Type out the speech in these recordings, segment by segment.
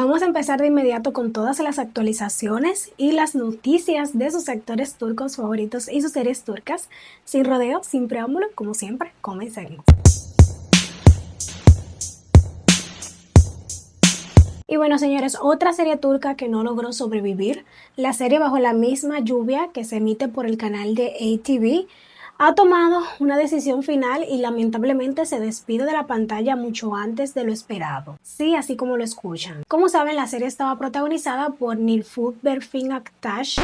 Vamos a empezar de inmediato con todas las actualizaciones y las noticias de sus actores turcos favoritos y sus series turcas. Sin rodeo, sin preámbulo, como siempre, comencemos. Y bueno, señores, otra serie turca que no logró sobrevivir, la serie Bajo la misma lluvia que se emite por el canal de ATV, ha tomado una decisión final y lamentablemente se despide de la pantalla mucho antes de lo esperado. Sí, así como lo escuchan. Como saben, la serie estaba protagonizada por Nilüfer Berfin Aktaş,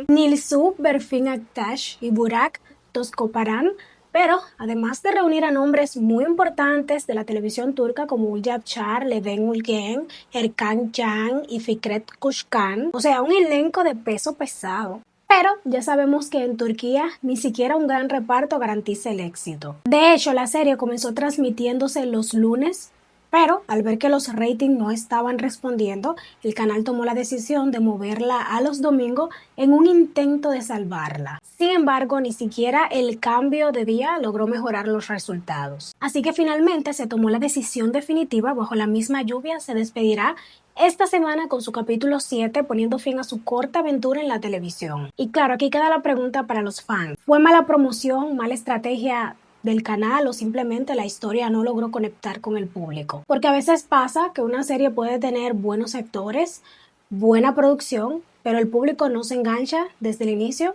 Nilsu Berfin Aktaş y Burak Tozkoparan, pero además de reunir a nombres muy importantes de la televisión turca como Ulja Çağlar, Levent Ulgen, Erkan Can y Fikret Kuşkan, o sea, un elenco de peso pesado. Pero ya sabemos que en Turquía ni siquiera un gran reparto garantiza el éxito. De hecho, la serie comenzó transmitiéndose los lunes, pero al ver que los ratings no estaban respondiendo, el canal tomó la decisión de moverla a los domingos en un intento de salvarla. Sin embargo, ni siquiera el cambio de día logró mejorar los resultados. Así que finalmente se tomó la decisión definitiva. Bajo la misma lluvia se despedirá esta semana con su capítulo 7, poniendo fin a su corta aventura en la televisión. Y claro, aquí queda la pregunta para los fans. ¿Fue mala promoción, mala estrategia del canal o simplemente la historia no logró conectar con el público? Porque a veces pasa que una serie puede tener buenos actores, buena producción, pero el público no se engancha desde el inicio.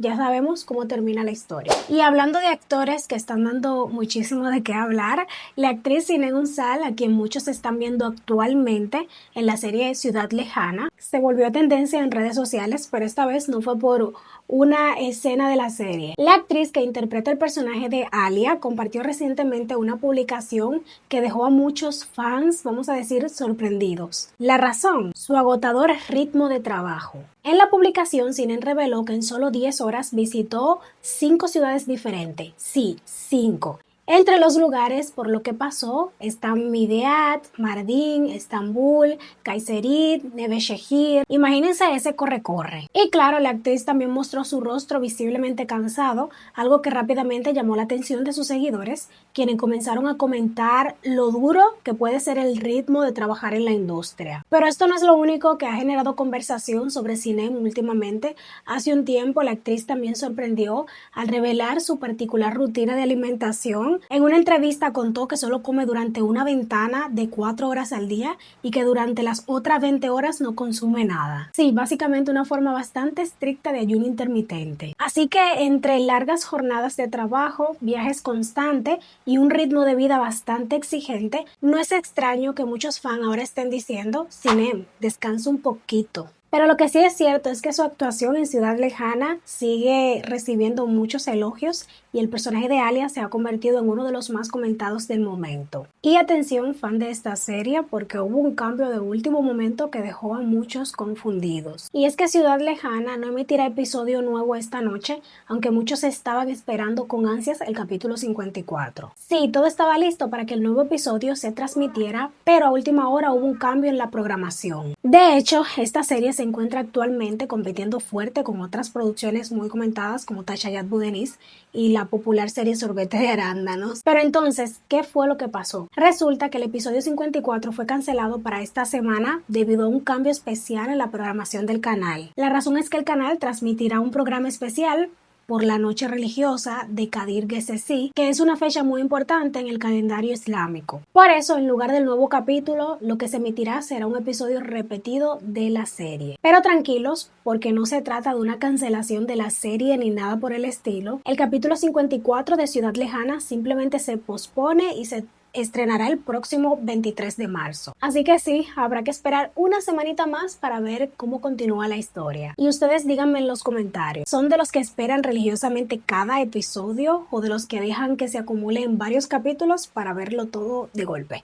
Ya sabemos cómo termina la historia. Y hablando de actores que están dando muchísimo de qué hablar, la actriz Sinem Ünsal, a quien muchos están viendo actualmente en la serie Ciudad Lejana, se volvió tendencia en redes sociales, pero esta vez no fue por una escena de la serie. La actriz que interpreta el personaje de Alia compartió recientemente una publicación que dejó a muchos fans, vamos a decir, sorprendidos. La razón, su agotador ritmo de trabajo. En la publicación, Sinem reveló que en solo 10 horas visitó 5 ciudades diferentes. Sí, 5. Entre los lugares por lo que pasó están Midyat, Mardin, Estambul, Kayseri, Nevşehir. Imagínense ese corre-corre. Y claro, la actriz también mostró su rostro visiblemente cansado, algo que rápidamente llamó la atención de sus seguidores, quienes comenzaron a comentar lo duro que puede ser el ritmo de trabajar en la industria. Pero esto no es lo único que ha generado conversación sobre Sinem últimamente. Hace un tiempo la actriz también sorprendió al revelar su particular rutina de alimentación. En una entrevista contó que solo come durante una ventana de 4 horas al día y que durante las otras 20 horas no consume nada. Sí, básicamente una forma bastante estricta de ayuno intermitente. Así que entre largas jornadas de trabajo, viajes constantes y un ritmo de vida bastante exigente, no es extraño que muchos fans ahora estén diciendo: Sinem, descansa un poquito. Pero lo que sí es cierto es que su actuación en Ciudad Lejana sigue recibiendo muchos elogios y el personaje de Alia se ha convertido en uno de los más comentados del momento. Y atención, fan de esta serie, porque hubo un cambio de último momento que dejó a muchos confundidos. Y es que Ciudad Lejana no emitirá episodio nuevo esta noche, aunque muchos estaban esperando con ansias el capítulo 54. Sí, todo estaba listo para que el nuevo episodio se transmitiera, pero a última hora hubo un cambio en la programación. De hecho, esta serie se encuentra actualmente compitiendo fuerte con otras producciones muy comentadas como Tachayat Budenis y la popular serie Sorbete de Arándanos. Pero entonces, ¿qué fue lo que pasó? Resulta que el episodio 54 fue cancelado para esta semana debido a un cambio especial en la programación del canal. La razón es que el canal transmitirá un programa especial por la noche religiosa de Kadir Gecesi, que es una fecha muy importante en el calendario islámico. Por eso, en lugar del nuevo capítulo, lo que se emitirá será un episodio repetido de la serie. Pero tranquilos, porque no se trata de una cancelación de la serie ni nada por el estilo. El capítulo 54 de Ciudad Lejana simplemente se pospone y se estrenará el próximo 23 de marzo. Así que sí, habrá que esperar una semanita más para ver cómo continúa la historia. Y ustedes díganme en los comentarios, ¿son de los que esperan religiosamente cada episodio o de los que dejan que se acumule en varios capítulos para verlo todo de golpe?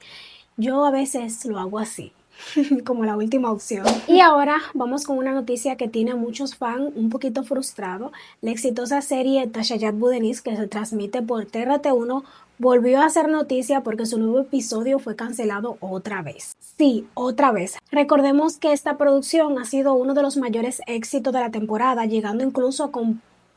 Yo a veces lo hago así. Como la última opción. Y ahora vamos con una noticia que tiene a muchos fans un poquito frustrados. La exitosa serie Tachayat Budenis, que se transmite por TRT1, volvió a hacer noticia porque su nuevo episodio fue cancelado otra vez. Sí, otra vez. Recordemos que esta producción ha sido uno de los mayores éxitos de la temporada, llegando incluso a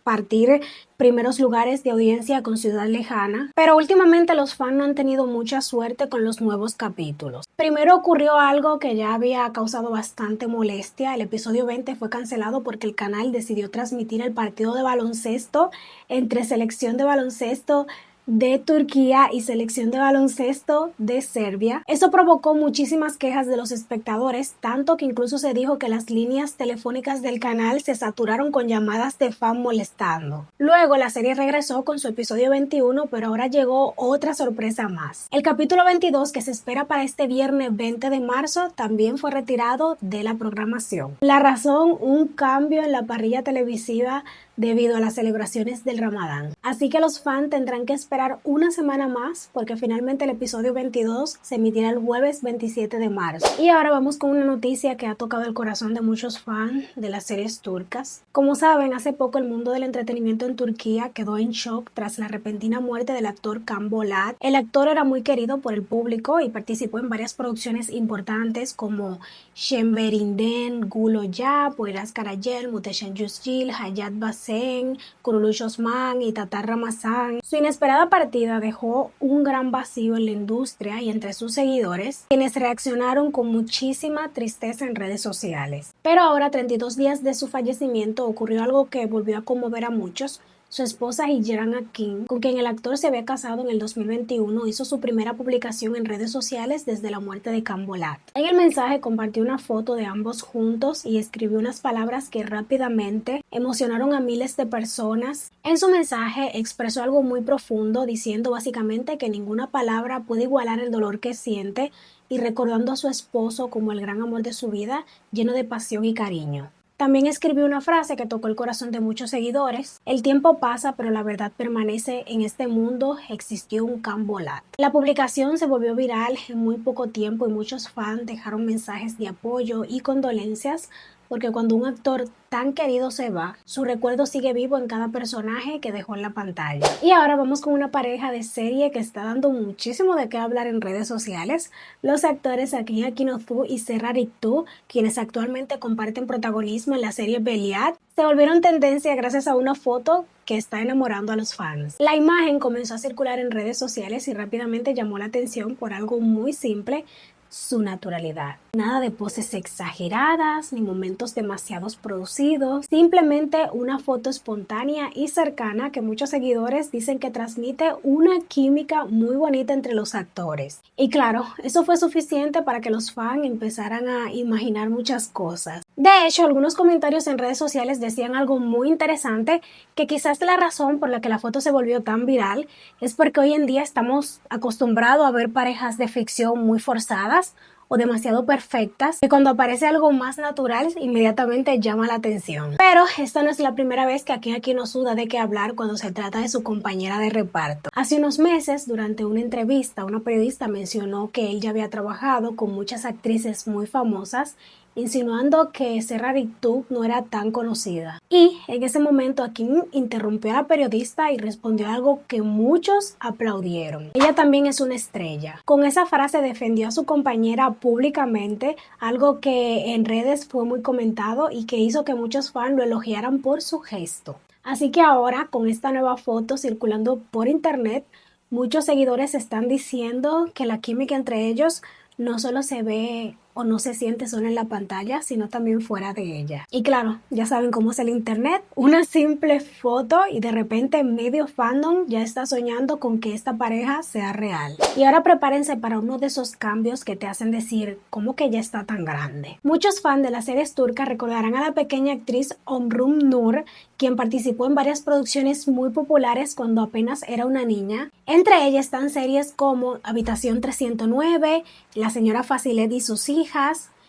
compartir primeros lugares de audiencia con Ciudad Lejana, pero últimamente los fans no han tenido mucha suerte con los nuevos capítulos. Primero ocurrió algo que ya había causado bastante molestia. El episodio 20 fue cancelado porque el canal decidió transmitir el partido de baloncesto entre selección de baloncesto de Turquía y selección de baloncesto de Serbia. Eso provocó muchísimas quejas de los espectadores, tanto que incluso se dijo que las líneas telefónicas del canal se saturaron con llamadas de fan molestando. Luego la serie regresó con su episodio 21, pero ahora llegó otra sorpresa más. El capítulo 22, que se espera para este viernes 20 de marzo, también fue retirado de la programación. La razón, un cambio en la parrilla televisiva debido a las celebraciones del Ramadán. Así que los fans tendrán que esperar una semana más porque finalmente el episodio 22 se emitirá el jueves 27 de marzo. Y ahora vamos con una noticia que ha tocado el corazón de muchos fans de las series turcas. Como saben, hace poco el mundo del entretenimiento en Turquía quedó en shock tras la repentina muerte del actor Can Bolat. El actor era muy querido por el público y participó en varias producciones importantes como Şemberinden, Gül Ocağı, Poyraz Karayel, Muhteşem Yüzyıl, Hayat Basem, Kuruluş Osman y Tatar Ramazan. Su inesperada partida dejó un gran vacío en la industria y entre sus seguidores, quienes reaccionaron con muchísima tristeza en redes sociales. Pero ahora, 32 días de su fallecimiento, ocurrió algo que volvió a conmover a muchos. Su esposa Hicran Akin, con quien el actor se había casado en el 2021, hizo su primera publicación en redes sociales desde la muerte de Can Bolat. En el mensaje compartió una foto de ambos juntos y escribió unas palabras que rápidamente emocionaron a miles de personas. En su mensaje expresó algo muy profundo, diciendo básicamente que ninguna palabra puede igualar el dolor que siente y recordando a su esposo como el gran amor de su vida, lleno de pasión y cariño. También escribió una frase que tocó el corazón de muchos seguidores: el tiempo pasa, pero la verdad permanece. En este mundo existió un Can Bolat. La publicación se volvió viral en muy poco tiempo y muchos fans dejaron mensajes de apoyo y condolencias, porque cuando un actor tan querido se va, su recuerdo sigue vivo en cada personaje que dejó en la pantalla. Y ahora vamos con una pareja de serie que está dando muchísimo de qué hablar en redes sociales. Los actores Akin Akinotú y Serra Riktu, quienes actualmente comparten protagonismo en la serie Beliat, se volvieron tendencia gracias a una foto que está enamorando a los fans. La imagen comenzó a circular en redes sociales y rápidamente llamó la atención por algo muy simple: su naturalidad. Nada de poses exageradas ni momentos demasiado producidos, simplemente una foto espontánea y cercana que muchos seguidores dicen que transmite una química muy bonita entre los actores. Y claro, eso fue suficiente para que los fans empezaran a imaginar muchas cosas. De hecho, algunos comentarios en redes sociales decían algo muy interesante, que quizás la razón por la que la foto se volvió tan viral es porque hoy en día estamos acostumbrados a ver parejas de ficción muy forzadas o demasiado perfectas, que cuando aparece algo más natural inmediatamente llama la atención. Pero esta no es la primera vez que Akin Akinotú da de qué hablar cuando se trata de su compañera de reparto. Hace unos meses, durante una entrevista, una periodista mencionó que él ya había trabajado con muchas actrices muy famosas, insinuando que Serra Riktu no era tan conocida. Y en ese momento Akin interrumpió a la periodista y respondió algo que muchos aplaudieron: ella también es una estrella. Con esa frase defendió a su compañera públicamente, algo que en redes fue muy comentado y que hizo que muchos fans lo elogiaran por su gesto. Así que ahora, con esta nueva foto circulando por internet, muchos seguidores están diciendo que la química entre ellos no solo se ve o no se siente solo en la pantalla, sino también fuera de ella. Y claro, ya saben cómo es el internet, una simple foto y de repente medio fandom ya está soñando con que esta pareja sea real. Y ahora prepárense para uno de esos cambios que te hacen decir: ¿cómo que ya está tan grande? Muchos fans de las series turcas recordarán a la pequeña actriz Omrum Nur, quien participó en varias producciones muy populares cuando apenas era una niña. Entre ellas están series como Habitación 309, La señora Fazilet y sus hijas,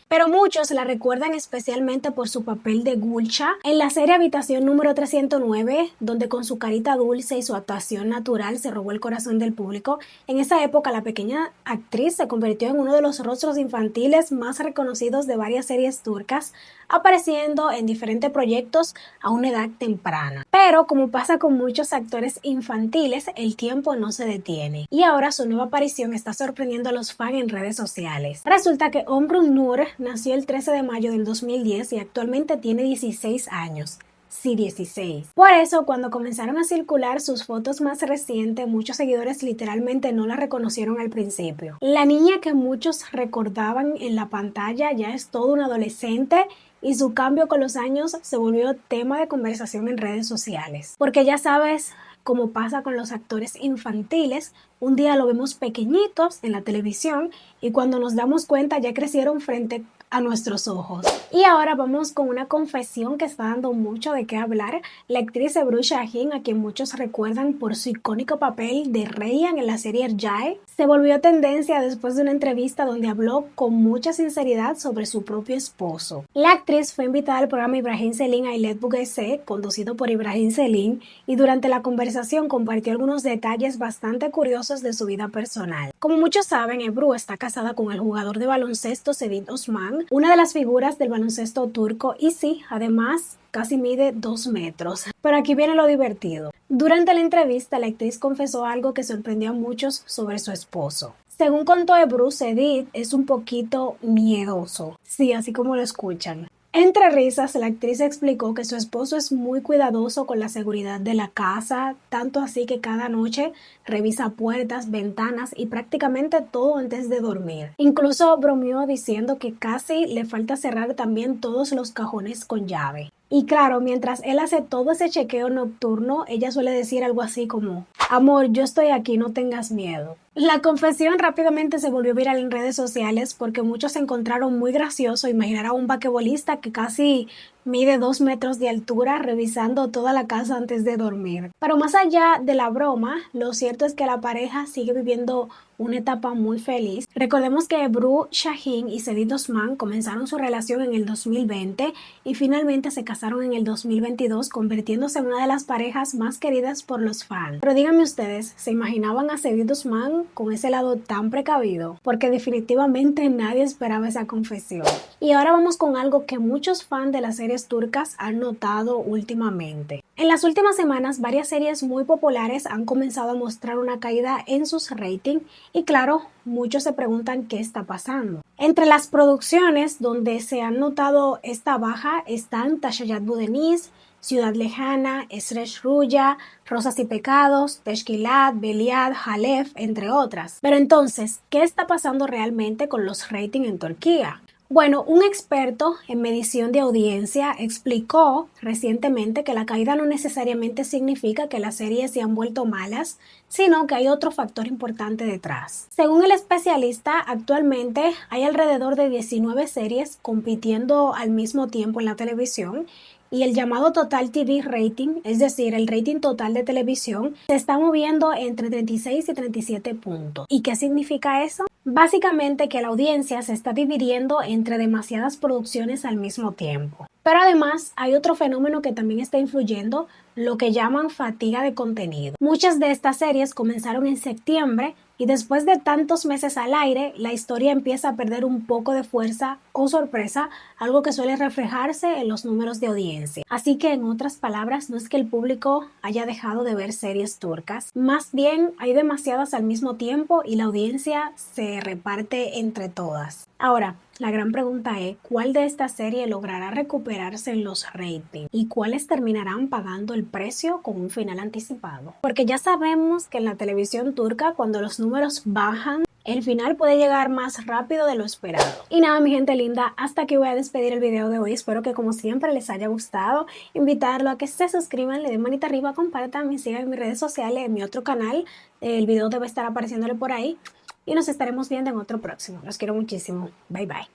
pero muchos la recuerdan especialmente por su papel de Gulcha en la serie Habitación número 309, donde con su carita dulce y su actuación natural se robó el corazón del público. En esa época la pequeña actriz se convirtió en uno de los rostros infantiles más reconocidos de varias series turcas, apareciendo en diferentes proyectos a una edad temprana. Pero como pasa con muchos actores infantiles, el tiempo no se detiene y ahora su nueva aparición está sorprendiendo a los fans en redes sociales. Resulta que Omrum Nur nació el 13 de mayo del 2010 y actualmente tiene 16 años. sí 16. Por eso, cuando comenzaron a circular sus fotos más recientes, muchos seguidores literalmente no la reconocieron al principio. La niña que muchos recordaban en la pantalla ya es toda una adolescente y su cambio con los años se volvió tema de conversación en redes sociales. Porque ya sabes, como pasa con los actores infantiles, un día lo vemos pequeñitos en la televisión y cuando nos damos cuenta ya crecieron frente a nuestros ojos. Y ahora vamos con una confesión que está dando mucho de qué hablar. La actriz Ebru Shahin, a quien muchos recuerdan por su icónico papel de Ryan en la serie Jai, se volvió tendencia después de una entrevista donde habló con mucha sinceridad sobre su propio esposo. La actriz fue invitada al programa Ibrahim Celine Ailet Bouguessé, conducido por Ibrahim Celine, y durante la conversación compartió algunos detalles bastante curiosos de su vida personal. Como muchos saben, Ebru está casada con el jugador de baloncesto Cedit Osman, una de las figuras del baloncesto turco, y sí, además casi mide 2 metros. Pero aquí viene lo divertido. Durante la entrevista, la actriz confesó algo que sorprendió a muchos sobre su esposo. Según contó Ebru, Cedit es un poquito miedoso. Sí, así como lo escuchan. Entre risas, la actriz explicó que su esposo es muy cuidadoso con la seguridad de la casa, tanto así que cada noche revisa puertas, ventanas y prácticamente todo antes de dormir. Incluso bromeó diciendo que casi le falta cerrar también todos los cajones con llave. Y claro, mientras él hace todo ese chequeo nocturno, ella suele decir algo así como: amor, yo estoy aquí, no tengas miedo. La confesión rápidamente se volvió viral en redes sociales porque muchos se encontraron muy gracioso imaginar a un basquetbolista que casi mide 2 metros de altura revisando toda la casa antes de dormir. Pero más allá de la broma, lo cierto es que la pareja sigue viviendo una etapa muy feliz. Recordemos que Ebru Shahin y Cedit Osman comenzaron su relación en el 2020 y finalmente se casaron en el 2022, convirtiéndose en una de las parejas más queridas por los fans. Pero díganme ustedes, ¿se imaginaban a Cedit Osman con ese lado tan precavido? Porque definitivamente nadie esperaba esa confesión. Y ahora vamos con algo que muchos fans de las series turcas han notado últimamente. En las últimas semanas, varias series muy populares han comenzado a mostrar una caída en sus ratings y claro, muchos se preguntan qué está pasando. Entre las producciones donde se han notado esta baja están Tashayat Budeniz, Ciudad Lejana, Esresh Ruya, Rosas y Pecados, Teşkilat, Beliad, Halef, entre otras. Pero entonces, ¿qué está pasando realmente con los ratings en Turquía? Bueno, un experto en medición de audiencia explicó recientemente que la caída no necesariamente significa que las series se han vuelto malas, sino que hay otro factor importante detrás. Según el especialista, actualmente hay alrededor de 19 series compitiendo al mismo tiempo en la televisión y el llamado Total TV Rating, es decir, el rating total de televisión, se está moviendo entre 36 y 37 puntos. ¿Y qué significa eso? Básicamente que la audiencia se está dividiendo entre demasiadas producciones al mismo tiempo. Pero además hay otro fenómeno que también está influyendo, lo que llaman fatiga de contenido. Muchas de estas series comenzaron en septiembre y después de tantos meses al aire, la historia empieza a perder un poco de fuerza o sorpresa, algo que suele reflejarse en los números de audiencia. Así que, en otras palabras, no es que el público haya dejado de ver series turcas, más bien hay demasiadas al mismo tiempo y la audiencia se reparte entre todas. Ahora, la gran pregunta es, ¿cuál de estas series logrará recuperarse en los ratings? ¿Y cuáles terminarán pagando el precio con un final anticipado? Porque ya sabemos que en la televisión turca, cuando los números bajan, el final puede llegar más rápido de lo esperado. Y nada, mi gente linda, hasta aquí voy a despedir el video de hoy. Espero que como siempre les haya gustado. Invitarlo a que se suscriban, le den manita arriba, compartan, me sigan en mis redes sociales, en mi otro canal. El video debe estar apareciéndole por ahí. Y nos estaremos viendo en otro próximo. Los quiero muchísimo. Bye bye.